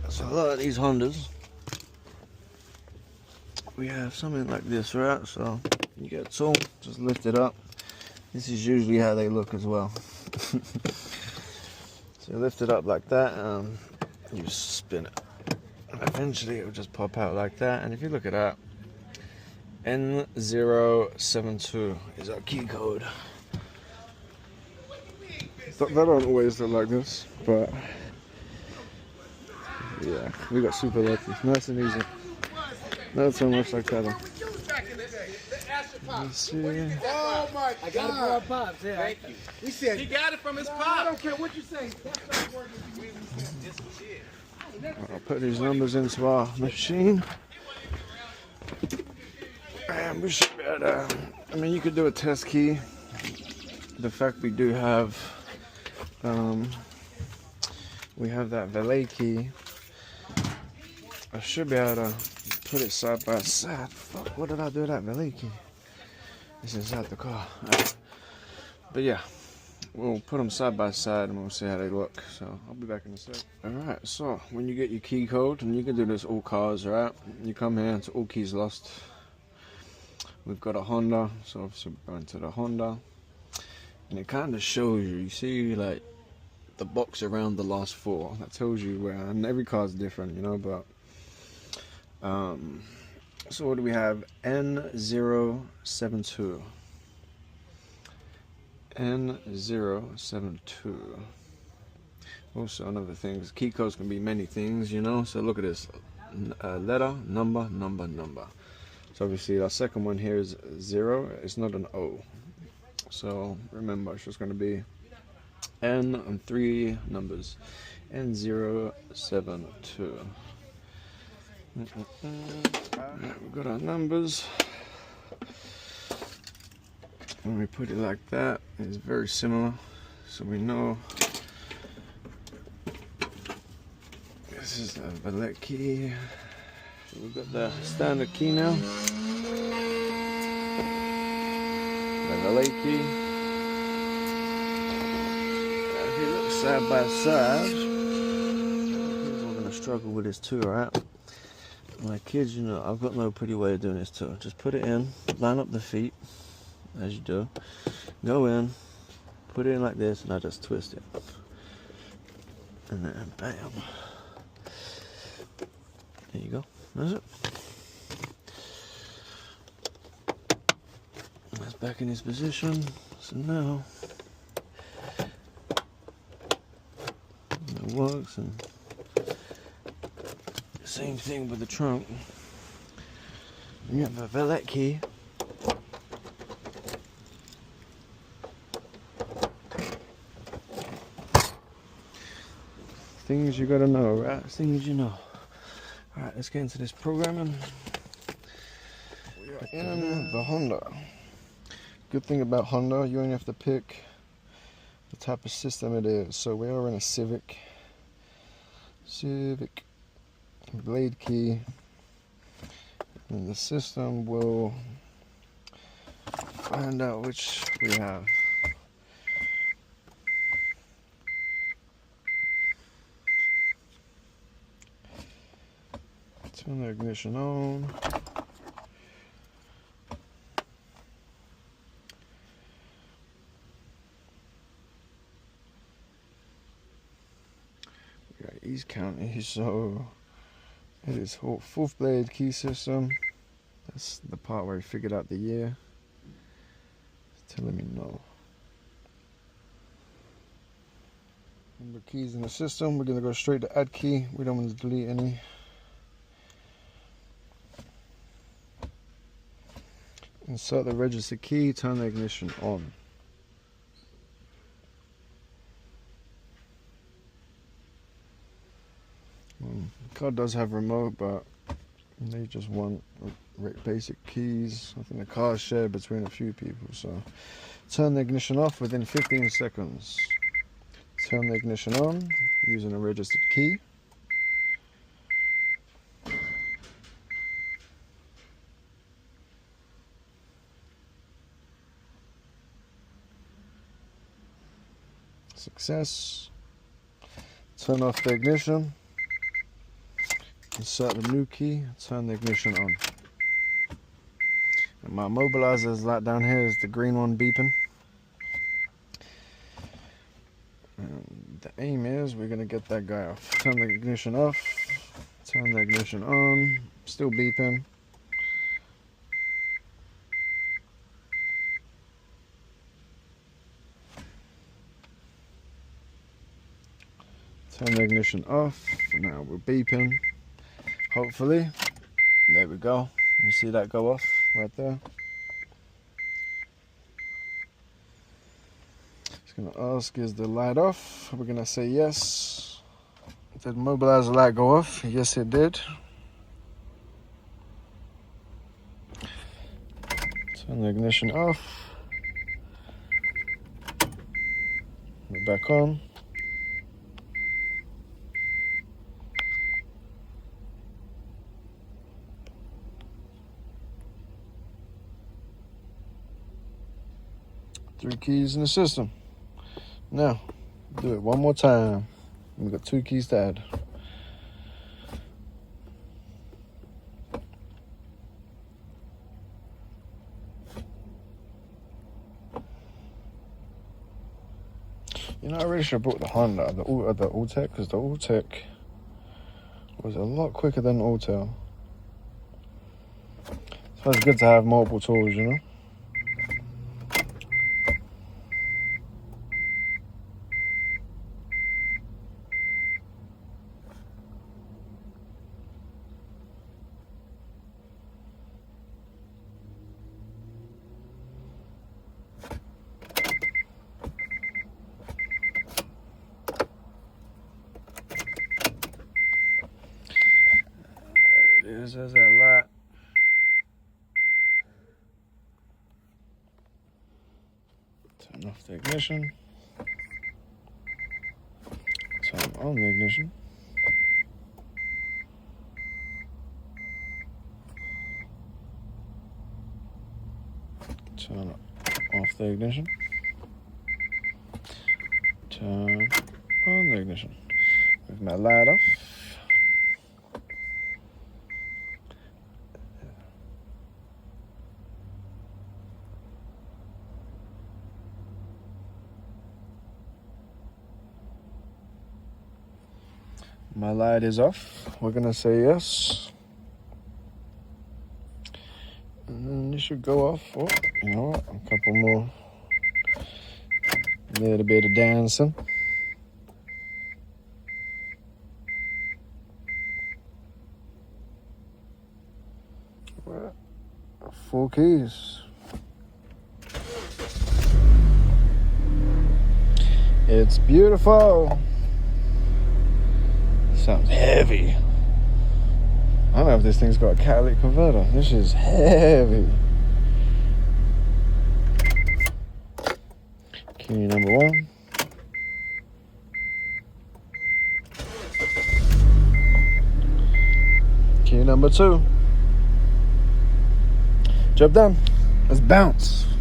So a lot of these Hondas, we have something like this, right? So you get a tool, just lift it up. This is usually how they look as well. So you lift it up like that, and you spin it. Eventually it will just pop out like that, and if you look at that, N072 is our key code. They don't always look like this, but yeah, we got super lucky. Nice and easy. Not so much like that. Let's see. Oh my God! I got it from our pops. Yeah, thank you. He said he got it from his pops. I don't care what you say. That's not working. I'll put these numbers into our machine. And we should be able to, I mean, you could do a test key. The fact we do have, we have that Valet key. I should be able to put it side by side. Fuck, what did I do with that Valet key? It's inside the car. Right. But yeah, we'll put them side by side and we'll see how they look. So I'll be back in a sec. Alright, so when you get your key code, and you can do this all cars, right? You come here, it's all keys lost. We've got a Honda, so obviously we're going to the Honda. And it kind of shows you, you see like the box around the last four. That tells you where, and every car is different, you know, but so what do we have? N072. N072. Also, another thing is key codes can be many things, you know. So look at this: letter, number, number, number. So obviously, our second one here is 0. It's not an O. So remember, it's just going to be N and 3 numbers. N072. We've got our numbers. When we put it like that, it's very similar, so we know this is the Valet key. So we've got the standard key now, the Valet key. Now if you look side by side, we're going to struggle with this too, right? My kids, you know, I've got no pretty way of doing this too. Just put it in, line up the feet, as you do. Go in, put it in like this, and I just twist it. And then bam. There you go. That's it. That's back in its position. So now it works, and same thing with the trunk. You have a Valet key. Things you gotta know, right? Things you know. Alright, let's get into this programming. We are in the Honda. Good thing about Honda, you only have to pick the type of system it is. So we are in a Civic. Civic. Blade key, and the system will find out which we have. Turn the ignition on. We got ease counting, so it is fourth blade key system. That's the part where I figured out the year. It's telling me no. Number of keys in the system. We're going to go straight to add key. We don't want to delete any. Insert the register key. Turn the ignition on. The car does have remote, but they just want basic keys. I think the car is shared between a few people, so turn the ignition off within 15 seconds. Turn the ignition on using a registered key. Success. Turn off the ignition. Insert the new key, turn the ignition on. And my immobilizer's light down here is the green one beeping. And the aim is we're gonna get that guy off. Turn the ignition off, turn the ignition on, still beeping. Turn the ignition off. Now we're beeping. Hopefully, there we go. You see that go off right there? It's gonna ask, is the light off? We're gonna say yes. Did the mobilizer light go off? Yes, it did. Turn the ignition off. We're back on. Three keys in the system. Now, do it one more time. We've got 2 keys to add. You know, I really should have brought the Honda, the Alltech, because the Alltech was a lot quicker than the Autel. So it's good to have multiple tools, you know? There's that light. Turn off the ignition. Turn on the ignition. Turn off the ignition. Turn on the ignition. With my light off. My light is off. We're gonna say yes. And then you should go off. Oh, you know what? A couple more. A little bit of dancing. Well, 4 keys. It's beautiful. Sounds heavy. I don't know if this thing's got a catalytic converter. This is heavy. Key number 1. Key number 2. Job done. Let's bounce.